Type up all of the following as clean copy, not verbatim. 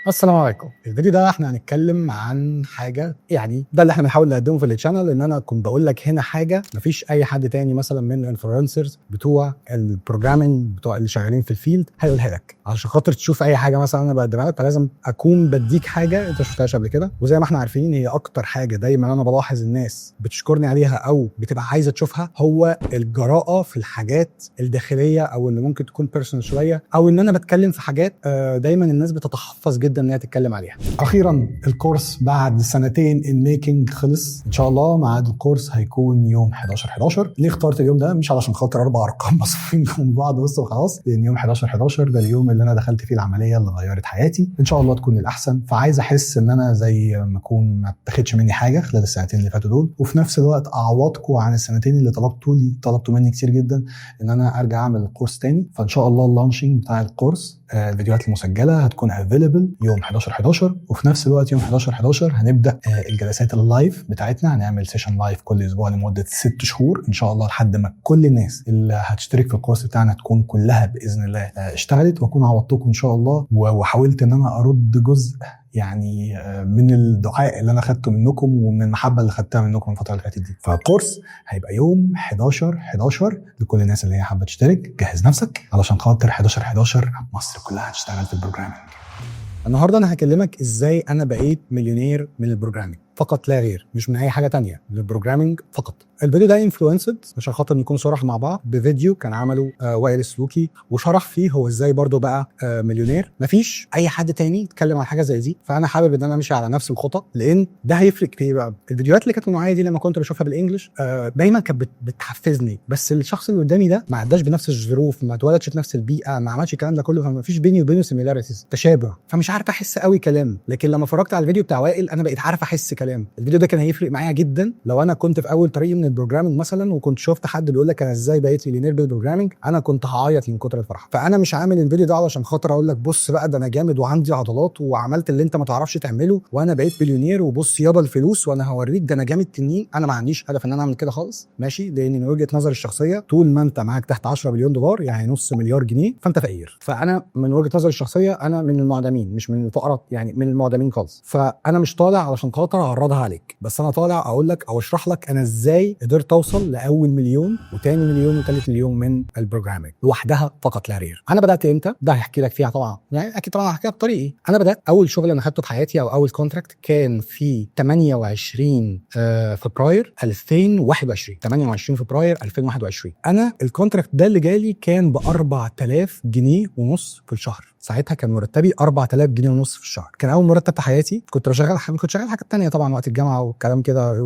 السلام عليكم. الفيديو ده احنا هنتكلم عن حاجه، يعني ده اللي احنا بنحاول نقدمه في الشانل، ان انا كنت بقول لك هنا حاجه مفيش اي حد تاني مثلا من الانفلونسرز بتوع البروجرامينج بتوع اللي شغالين في الفيلد هيقولها لك، عشان خاطر تشوف اي حاجه مثلا انا بقدمها لك فلازم اكون بديك حاجه انت شفتهاش قبل كده. وزي ما احنا عارفين هي اكتر حاجه دايما انا بلاحظ الناس بتشكرني عليها او بتبقى عايزه تشوفها، هو الجراءه في الحاجات الداخليه او اللي ممكن تكون بيرسونال شويه، او ان انا بتكلم في حاجات دايما الناس بتتحفظ جدا ان هي تتكلم عليها. اخيرا الكورس بعد سنتين الميكنج خلص ان شاء الله. ميعاد الكورس هيكون يوم 11/11. ليه اخترت اليوم ده؟ مش علشان خاطر 4 ارقام مصفوفين من بعض بس وخلاص، لان يوم 11/11 ده اليوم اللي انا دخلت فيه العمليه اللي غيرت حياتي، ان شاء الله تكون الاحسن. فعايز احس ان انا زي ما اكون ما اتخدش مني حاجه خلال السنتين اللي فاتوا دول، وفي نفس الوقت اعوضكم عن السنتين اللي طلبتوا مني كتير جدا ان انا ارجع اعمل الكورس تاني. فان شاء الله اللانشنج بتاع الكورس الفيديوهات المسجله هتكون افيلبل يوم 11/11، وفي نفس الوقت يوم 11/11 هنبدا الجلسات اللايف بتاعتنا. هنعمل سيشن لايف كل اسبوع لمده 6 شهور ان شاء الله، لحد ما كل الناس اللي هتشترك في الكورس بتاعنا تكون كلها باذن الله اشتغلت، واكون عوضتكم ان شاء الله. وحاولت ان انا ارد جزء يعني من الدعاء اللي انا خدته منكم ومن المحبه اللي خدتها منكم الفتره اللي فاتت دي. فالكورس هيبقى يوم 11/11 لكل الناس اللي هي حابه تشترك. جهز نفسك علشان خاطر 11/11 مصر كلها هتشتغل في البروجرامينج. النهارده انا هكلمك ازاي انا بقيت مليونير من البروجرامينج فقط لا غير، مش من اي حاجه تانية، من البروجرامينج فقط. الفيديو ده انفلونسد عشان خاطر نكون صراحه مع بعض بفيديو كان عمله وائل السلوكي، وشرح فيه هو ازاي برضو بقى مليونير. مفيش اي حد تاني يتكلم عن حاجه زي دي، فانا حابب ان انا امشي على نفس الخطه، لان ده هيفرق كتير بقى. الفيديوهات اللي كانت معايا دي لما كنت بشوفها بالانجلش دايما كانت بتحفزني، بس الشخص اللي قدامي ده ما عداش بنفس الظروف، ما اتولدش في نفس البيئه، ما عملش الكلام ده كله، فما فيش بيني وبينه سيميلاريتيز، تشابه، فمش عارف احس قوي كلام. لكن لما اتفرجت على الفيديو بتاع وائل انا بقيت عارف احس كلام. الفيديو ده كان هيفرق معايا جدا لو انا كنت في اول طريقي من البروجرامينج مثلا، وكنت شفت حد بيقول لك انا ازاي بقيت مليونير بالبروجرامينج، انا كنت هعيط من كتر الفرحه. فانا مش عامل الفيديو ده علشان خاطر اقول لك بص بقى ده انا جامد وعندي عضلات وعملت اللي انت ما تعرفش تعمله وانا بقيت مليونير وبص يابا الفلوس وانا هوريك ده انا جامد تنين. انا ما عنديش هدف ان انا اعمل كده خالص، ماشي؟ لان من وجهه نظري الشخصيه طول ما انت معاك تحت 10 مليون دولار يعني نص مليار جنيه فانت فقير. فانا من وجهه نظري الشخصيه انا من المعدمين، مش من الفقراء، يعني من المعدمين خالص. فانا مش طالع علشان خاطر اعرضها عليك، بس انا طالع اقول لك او اشرح لك انا ازاي قدرت اوصل لاول مليون وتاني مليون وتالت مليون من البروجرامينج لوحدها فقط لا غير. انا بدات امتى؟ ده هحكي لك فيها طبعا، يعني اكيد طبعا هحكي لك بطريقي. انا بدات اول شغل انا خدته في حياتي او اول كونتراكت كان في 28 فبراير 2021. 28 فبراير 2021 انا الكونتراكت ده اللي جالي كان ب 4000 جنيه ونص في الشهر. ساعتها كان مرتبي 4000 جنيه ونص في الشهر، كان اول مرتب في حياتي. كنت شغال حاجات تانية طبعا وقت الجامعه والكلام كده،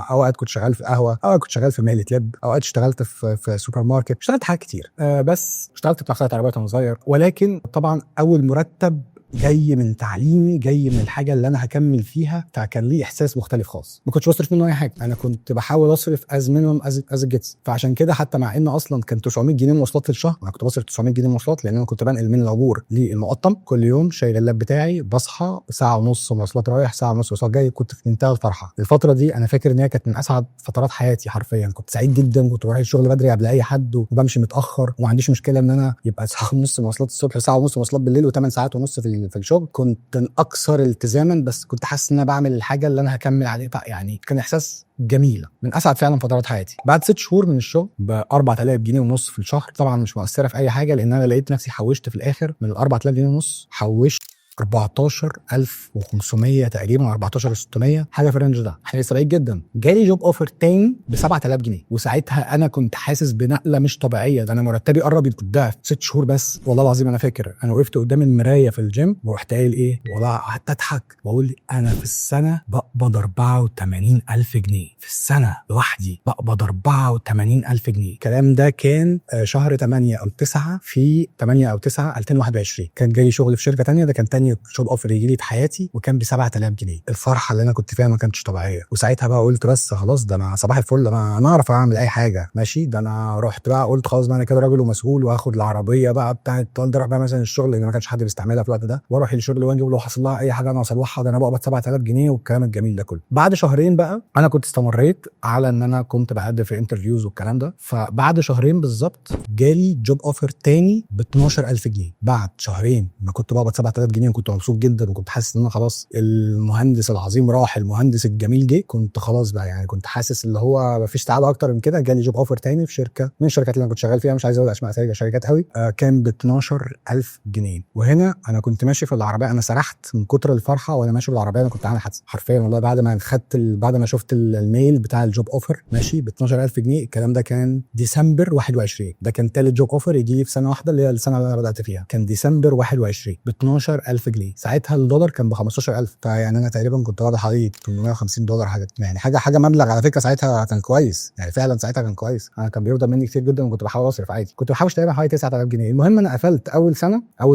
اوقات كنت شغال في قهوه، اوقات كنت شغال في مهله لب، اوقات اشتغلت في سوبر ماركت، اشتغلت حاجات كتير. بس اشتغلت بتاع خدمات عربيات وانا صغير. ولكن طبعا اول مرتب جاي من تعليمي، جاي من الحاجه اللي انا هكمل فيها، فكان لي احساس مختلف خالص. ما كنتش بصرف منه اي حاجه، انا كنت بحاول اصرف از مينيمم از جيتس. فعشان كده حتى مع ان اصلا كان 900 جنيه مواصلات في الشهر، انا كنت بصرف 900 جنيه مواصلات لان انا كنت بنقل من العبور للمقطم كل يوم، شايل اللاب بتاعي، بصحى ساعه ونص مواصلات رايح، ساعه ونص مواصلات جاي. كنت في منتهى الفرحه. الفتره دي انا فاكر ان هي كانت من اسعد فترات حياتي حرفيا. كنت سعيد جدا، كنت بروح الشغل بدري قبل اي حد وبمشي متاخر، وما عنديش مشكله ان انا يبقى ساعه ونص مواصلات الصبح وساعه ونص مواصلات بالليل و8 ساعات ونص في الشغل. كنت اكثر التزاما، بس كنت حاسس ان انا بعمل الحاجه اللي انا هكمل عليها بقى. يعني كان احساس جميله، من اسعد فعلا فترات حياتي. بعد 6 شهور من الشغل ب 4000 جنيه ونص في الشهر، طبعا مش مؤثره في اي حاجه، لان انا لقيت نفسي حوشت في الاخر من ال 4000 جنيه ونص، حوشت 14500 تقريبا، 14600 حاجه في الرينج ده. احنا لسه بعيد جدا. جالي جوب اوفر تاني ب 7000 جنيه، وساعتها انا كنت حاسس بنقله مش طبيعيه. ده انا مرتبي قرب يتضاعف في 6 شهور بس. والله العظيم انا فاكر انا وقفت قدام المرايه في الجيم ورحت قايل ايه، والله قعدت اضحك واقول انا في السنه بقبض 84000 جنيه في السنه لوحدي، بقبض 84000 جنيه. الكلام ده كان شهر 8 او 9 في 8 او 9 2021. كان جاي شغل في شركه تانية، ده كان تاني شوب اوفر يجي لي في حياتي، وكان ب 7000 جنيه. الفرحه اللي انا كنت فيها ما كانتش طبيعيه. وساعتها بقى قلت بس خلاص، ده انا صباح الفل، انا اعرف اعمل اي حاجه، ماشي. ده انا رحت بقى قلت خلاص بقى انا كده راجل ومسؤول، واخد العربيه بقى بتاعه طالع اروح بقى مثلا الشغل اللي ما كانش حد بيستعملها في الوقت ده، واروح الشغل واجي ولو حصل لها اي حاجه انا اصلحها. ده انا بقبض 7000 جنيه والكلام الجميل ده كله. بعد شهرين بقى انا كنت استمريت على ان انا كنت بقدم في انترفيوز والكلام ده، فبعد شهرين بالظبط جالي جوب اوفر تاني ب 12000 جنيه. بعد شهرين ما كنت بقبض 7000 جنيه نفسيا كنت مبسوط جدا، وكنت حاسس ان انا خلاص المهندس العظيم راح، المهندس الجميل جه. كنت خلاص بقى يعني كنت حاسس اللي هو مفيش سعاده اكتر من كده. جالي جوب اوفر تاني في شركه من الشركات اللي انا كنت شغال فيها، مش عايز اقول اسماء شركات قوي. كان ب 12000 جنيه. وهنا انا كنت ماشي في العربيه، انا سرحت من كتر الفرحه وانا ماشي بالعربيه. انا كنت عامل حادثه حرفيا والله. بعد ما شفت الميل بتاع الجوب اوفر ماشي ب 12000 جنيه. الكلام ده كان ديسمبر 21. ده كان ثالث جوب اوفر يجي لي في سنه واحده، اللي هي السنه اللي انا بدات فيها. كان ديسمبر 21 ب 12000 جنيه. ساعتها الدولار كان ب 15000. فيعني انا تقريبا كنت واخد حوالي $850 حاجه مبلغ على فكره ساعتها كان كويس يعني، فعلا ساعتها كان كويس. انا كان بيرضى مني كتير جدا، وكنت بحاول اصرف عادي. كنت بحوش تقريبا حوالي 9000 جنيه. المهم انا قفلت اول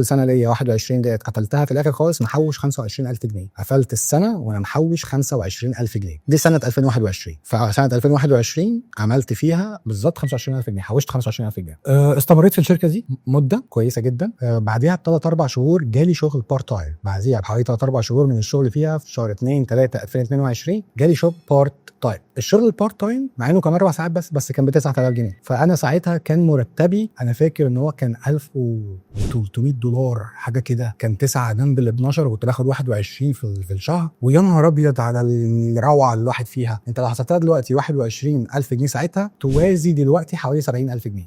سنه ليا 21 ديت، قفلتها في الاخر خالص محوش 25000 جنيه. قفلت السنه وانا محوش 25000 جنيه. دي سنه 2021. فسنه 2021 عملت فيها بالظبط 25000 جنيه، حوشت 25000 جنيه. استمريت في الشركه دي مده كويسه جدا. بعديها بثلاث 4 شهور جالي شغل بارت تايم. بعديها بحوالي 3 4 شهور من الشغل فيها، في شهر 2 3 2022 جالي شغل بارت تايم. الشغل البارت تايم مع انه كان 4 ساعات بس كان ب 9000 جنيه. فانا ساعتها كان مرتبي، انا فاكر ان هو كان $1300 حاجه كده. كان 9 انام بال 12، وكنت باخد 21 في الشهر. ويا نهار ابيض على الروعه اللي الواحد فيها. انت لو حسبتها دلوقتي 21000 جنيه ساعتها توازي دلوقتي حوالي 70000 جنيه.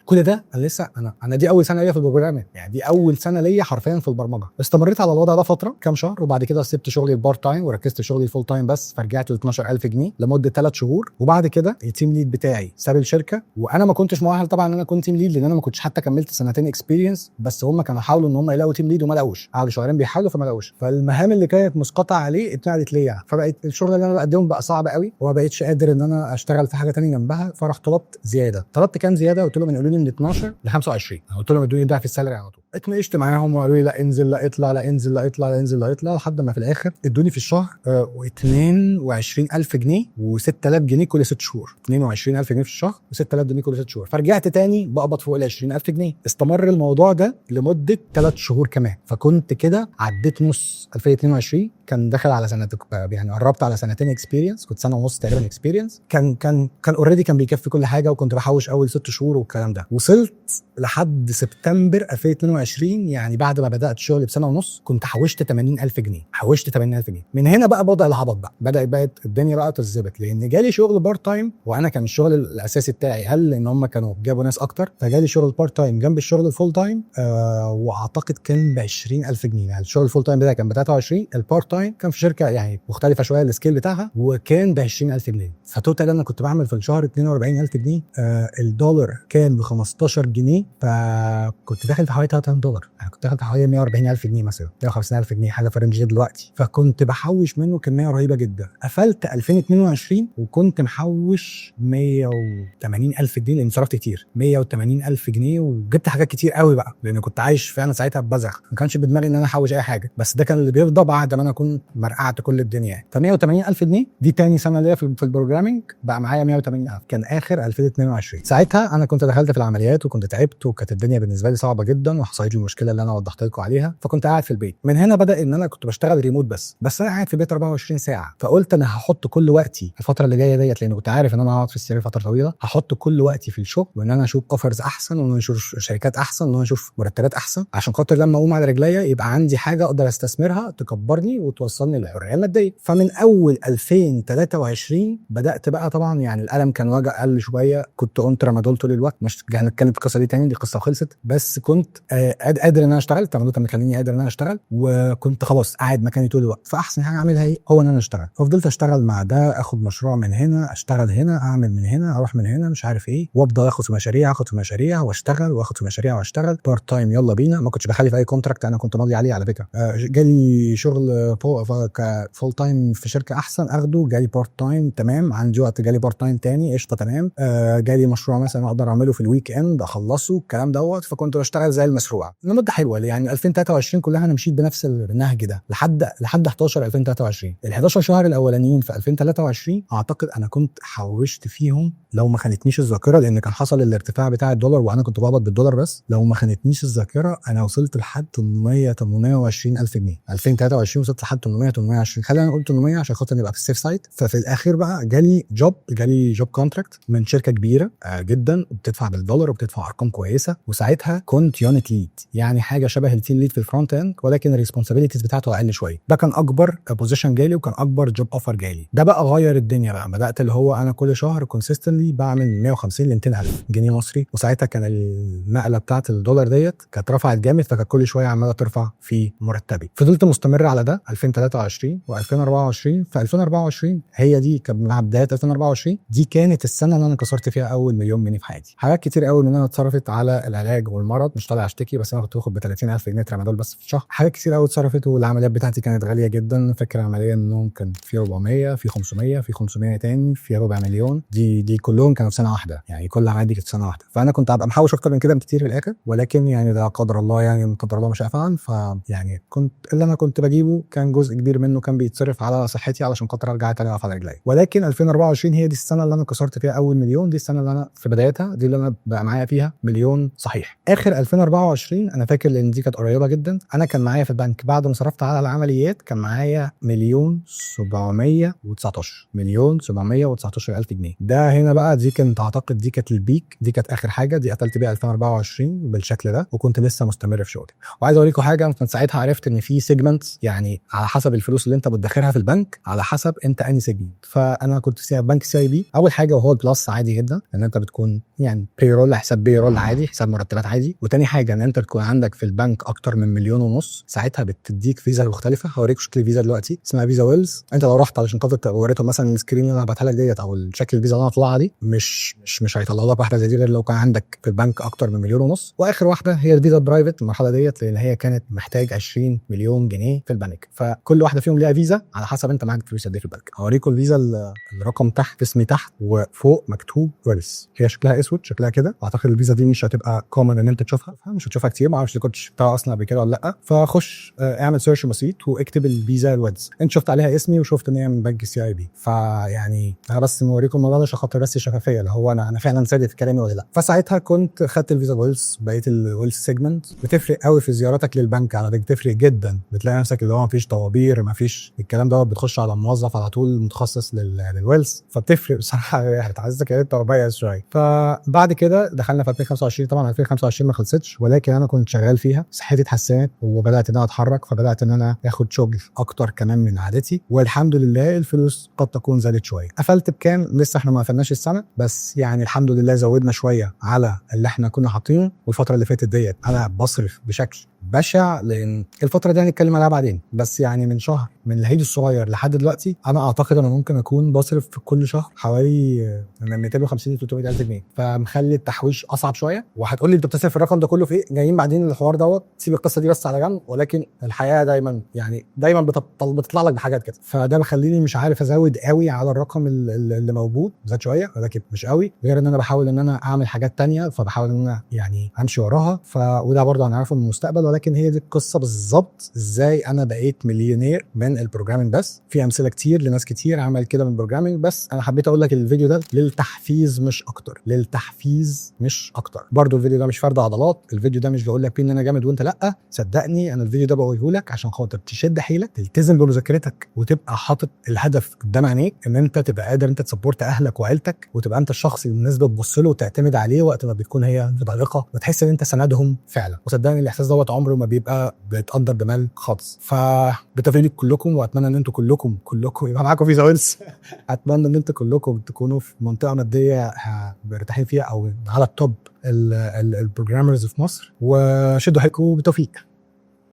كل ده انا لسه انا دي اول سنه ليا في البروجرامينج، يعني دي اول سنه ليا حرفيا في البرمجه. استمريت على الوضع ده فتره كام شهر، وبعد كده سبت شغلي البارت تايم وركزت في شغلي الفول تايم بس. فرجعت ل 12000 جنيه لمده 3 شهور. وبعد كده التيم ليد بتاعي ساب الشركه، وانا ما كنتش مؤهل طبعا ان انا اكون تيم ليد، لان انا ما كنتش حتى كملت سنتين اكسبيرينس. بس هم كانوا حاولوا ان هم يلاقوا تيم ليد وما لقوش، قعدوا شهرين بيحاولوا فما لقوش. فالمهام اللي كانت مسقطه عليه اتنقلت ليا. فبقت الشغل اللي انا بقدمه بقى صعب قوي، وما بقتش قادر ان انا اشتغل في حاجه ثانيه جنبها. فرحت طلبت كام زياده. قلت لهم يقولوا لي من 12 ل 25. قلت لهم ادوني ضعف السالري على طول. اتناقشت معاهم وقالوا لي لا انزل لا اطلع، لا انزل لا اطلع، لا انزل لا اطلع، لحد ما في الاخر ادوني في الشهر 22000 جنيه و6000 جنيه كل 6 شهور. 22000 جنيه في الشهر و6000 جنيه كل 6 شهور. فرجعت تاني بقبض فوق ال 20000 جنيه. استمر الموضوع ده لمده 3 شهور كمان. فكنت كده عديت نص 2022. كان داخل على سنه، يعني قربت على سنتين اكسبيرينس. كنت سنه ونص تقريبا اكسبيرينس. كان اوريدي كان بيكفي كل حاجه، وكنت بحوش اول 6 شهور والكلام ده. وصلت لحد سبتمبر 2022، يعني بعد ما بدات شغلي بسنه ونص كنت حوشت 80000 جنيه. من هنا بقى بدا الهبط بقى. بقت الدنيا بقى تتظبط، لان جالي شغل بارت تايم. وانا كان الشغل الاساسي بتاعي ان هم كانوا جابوا ناس اكتر، فجالي شغل بارت تايم جنب الشغل الفول تايم. واعتقد كان ب 20000 جنيه. يعني الشغل الفول تايم بتاعي كان ب 23، البارت تايم كان في شركه يعني مختلفه شويه السكيل بتاعها، وكان ب 20000 جنيه. فتوتال انا كنت بعمل في الشهر 42000 جنيه. الدولار كان ب 15 جنيه. فكنت داخل في حوالي $3000. يعني كنت داخل في حوالي 140000 جنيه مثلا، 150000 جنيه حاجه في الرينج دلوقتي. فكنت بحوش منه كميه رهيبه جدا. قفلت 2022 وكنت محوش 180000 جنيه، لان صرفت كتير. 180000 جنيه وجبت حاجات كتير قوي بقى، لان كنت عايش فعلا ساعتها ببذخ. ما كانش بدماغي ان انا احوش اي حاجه، بس ده كان اللي بيرضى بعد ما انا كنت مرقعت كل الدنيا. ف 180000 جنيه دي تاني سنه ليا في البروجرامينج. بقى معايا 180000. كان اخر 2022. ساعتها انا كنت دخلت في العمليات وكنت تعبت، وكانت الدنيا بالنسبه لي صعبه جدا، وحصلت لي المشكله اللي انا وضحت لكم عليها. فكنت قاعد في البيت. من هنا بدا ان انا كنت بشتغل ريموت بس انا قاعد في البيت 24 ساعه. فقلت انا هحط كل وقتي الفتره اللي جايه ديت، لان كنت عارف ان انا هقعد في السرير فتره طويله. هحط كل وقتي في الشغل، وان انا اشوف اوفرز احسن، وان انا اشوف شركات احسن، وان انا اشوف مرتبات احسن، عشان خاطر لما اقوم على رجليا يبقى عندي حاجه اقدر استثمرها تكبرني وتوصلني للحريه الماديه. فمن اول 2023 بدات بقى. طبعا يعني الالم كان وجع قل شويه. كنت اون ترامادول طول الوقت. مش هنتكلم في القصه دي تاني، دي قصه وخلصت. بس كنت قادر ان انا اشتغل. الترامادول كان مخليني قادر ان انا اشتغل، وكنت خلاص قاعد مكاني طول الوقت. فاحسن حاجه اعملها ايه؟ هو ان انا اشتغل. ففضلت اشتغل مع ده، اخد مشروع من هنا، اشتغل هنا، اعمل من هنا، اروح من هنا، مش عارف ايه، وافضل اخد في مشاريع واشتغل، واخد في مشاريع واشتغل بارت تايم. يلا بينا. ما كنتش بخلي في اي كونتراكت انا كنت ماضي عليه على فكره. جالي شغل فول تايم في شركه احسن اخده، جالي بارت تايم تمام، عندي وقت جالي بارت تايم تاني قشطه تمام. جالي مشروع مثلا اقدر اعمله في الويك اند اخلصه الكلام دوت. فكنت بشتغل زي المسروع لمده حلوه. يعني 2023 كلها انا مشيت بنفس النهج ده لحد 11 2023. ال 11 شهر الاولانيين في 2023 اعتقد انا كنت حوشت فيهم، لو ما خانتنيش الذاكره، لان كان حصل الارتفاع بتاع الدولار وانا كنت بقبض بالدولار بس. لو ما خانتنيش الذاكره انا وصلت لحد 820 الف جنيه. 2023 وصلت لحد 820. خلينا نقول 800 عشان خاطر نبقى في السيف سايد. ففي الاخير بقى جالي جوب كونتراكت من شركه كبيره جدا وبتدفع بالدولار وبتدفع ارقام كويسه. وساعتها كنت يونت ليد، يعني حاجه شبه التيم ليد في الفرونت اند، ولكن الريسبونسابيلتيز بتاعته اقل شويه. ده كان اكبر بوزيشن جالي وكان اكبر جوب اوفر جالي. ده بقى غير الدنيا بقى. بدات اللي هو انا كل شهر كونسيستنتلي بعمل 150 ل 200 الف جنيه مصري. وساعتها كان النقله بتاعه الدولار ديت كانت رفعت جامد، فكانت كل شويه عماله ترفع في مرتبي. فضلت مستمر على ده 2023 و2024. في 2024 هي دي كانت مع بدايه 2024 دي كانت السنه اللي انا كسرت فيها اول مليون جنيه في حياتي. حاجات كتير قوي من انا اتصرفت على العلاج والمرض، مش طالع اشتكي، بس انا كنت باخد ب 30000 جنيه ترامادول بس في الشهر. حاجات كتير قوي اتصرفت، والعمليات بتاعتي كانت غاليه جدا. فاكر عمليه انهم كان في 400 في 500 في 500 تاني في ربع مليون. دي كلهم كانوا في سنه واحده، يعني كل عمليه دي كانت سنه واحده. فانا كنت هبقى محوش اكتر من كده بكتير في الاخر، ولكن يعني ده قدر الله، يعني قدر الله مش هفعل. فيعني كنت اللي انا كنت بجيبه كان جزء كبير منه كان بيتصرف على صحتي علشان خاطر ارجع تاني اقف على رجلي. ولكن 2024 هي دي السنه اللي انا كسرت فيها اول مليون. دي السنه اللي انا في بدايتها، دي اللي انا بقى معايا فيها مليون صحيح. اخر 2024 انا فاكر لان دي كانت قريبه جدا، انا كان معايا في البنك بعد ما صرفت على العمليات كان معايا مليون 719 مليون 719 الف جنيه. ده هنا بقى دي كانت اعتقد دي كانت البيك، دي كانت اخر حاجه، دي قتلت بيها 2024 بالشكل ده. وكنت لسه مستمر في شغلي. وعايز اوريكم حاجه، انا كنت ساعتها عرفت ان في سيجمنتس، يعني على حسب الفلوس اللي انت بتدخرها في البنك على حسب انت انهي سيجمنت. فانا كنت في بنك سي اي بي. اول حاجه وهو البلس عادي جدا، ان انت بتكون يعني بيرول، حساب بيرول عادي، حساب مرتبات عادي. وتاني حاجه ان انت تكون عندك في البنك اكتر من مليون ونص. ساعتها بتديك فيزا مختلفه، هوريك شكل الفيزا دلوقتي، اسمها فيزا ويلز. انت لو رحت علشان خاطر وريتهم مثلا السكرين اللي انا هبعتها لك ديت او الشكل الفيزا اللي انا طالعها دي، مش هيطلعوا لك واحده زي دي غير لو كان عندك في البنك اكتر من مليون ونص. واخر واحده هي الفيزا برايفت المرحله ديت، لان هي كانت محتاج 20 مليون جنيه في البنك. فكل واحده فيهم ليها فيزا على حسب انت معاك فلوس قد ايه في البنك. هوريكم الفيزا الرقم تحت، اسمي تحت وفوق مكتوب ويلز. هي شكلها اسود، شكلها كده. واعتقد الفيزا دي مش هتبقى كومن ان انت تشوفها، مش هتشوفها كتير. ما اعرفش كنت شفتها اصلا قبل كده ولا لا. فخش اعمل سيرش بسيط واكتب الفيزا الويلز. انت شفت عليها اسمي وشفت ان هي من بنك سي اي بي. فيعني انا بس موريكم الموضوع ده عشان خاطر بس الشفافيه، اللي هو انا فعلا صادق في كلامي ولا لا. فساعتها كنت خدت الفيزا ويلز. بقيت الويلز سيجمنت بتفرق قوي في زياراتك للبنك، على فكره بتفرق جدا. بتلاقي نفسك اللي هو مفيش طوابير، مفيش الكلام ده، بتخش على موظف على طول متخصص للويلز. فبتفرق بصراحه، بتعزك انت مميز شويه. فبعد كده دخلنا في 2025. طبعا 2025 ما خلصتش، ولكن انا كنت شغال فيها. صحتي اتحسنت وبدات ان انا اتحرك، فبدات ان انا اخد شغل اكتر كمان من عادتي. والحمد لله الفلوس قد تكون زادت شويه. قفلت بكام؟ لسه احنا ما قفلناش السنه، بس يعني الحمد لله زودنا شويه على اللي احنا كنا حاطينه. والفتره اللي فاتت ديت انا بصرف بشكل بشع، لان الفتره دي هنتكلم عليها بعدين. بس يعني من شهر، من العيد الصغير لحد دلوقتي، انا اعتقد انا ممكن اكون بصرف في كل شهر حوالي من 250 ل 300 الف جنيه. فمخلي التحويش اصعب شويه. وهتقول لي انت بتصرف الرقم ده كله في ايه؟ جايين بعدين الحوار دوت، سيب القصه دي بس على جنب. ولكن الحياه دايما بتطلع لك بحاجات كده. فده مخليني مش عارف ازود قوي على الرقم اللي موجود. زاد شويه ولكن مش قوي، غير ان انا بحاول ان انا اعمل حاجات تانية. فبحاول ان انا يعني امشي وراها. وده برضه هنعرفه من المستقبل. ولكن هي دي القصه بالظبط، ازاي انا بقيت مليونير من البروجرامينج. بس في امثله كتير لناس كتير عمل كده من البروجرامينج. بس انا حبيت اقول لك الفيديو ده للتحفيز مش اكتر، للتحفيز مش اكتر. برضه الفيديو ده مش فرد عضلات. الفيديو ده مش بقول لك فيه ان انا جامد وانت لا. صدقني انا الفيديو ده بقوله لك عشان خاطر تشد حيلك، تلتزم بمذاكرتك، وتبقى حاطط الهدف قدام عينيك ان انت تبقى قادر انت تسبورت اهلك وعيلتك، وتبقى انت الشخص اللي الناس بتبص له وتعتمد عليه وقت ما بيكون هي ضائقه، وتحس ان انت سندهم فعلا. وصدقني الاحساس دوت عمره ما بيبقى بيتقدر بمال خالص. فبتفيدك كلكم، واتمنى ان انتوا كلكم يبقى معاكم فيزا ويلز. اتمنى ان انتوا كلكم تكونوا في منطقه ماديه مرتاحين فيها، او على التوب البروجرامرز في مصر. وشدوا حيلكم بالتوفيق.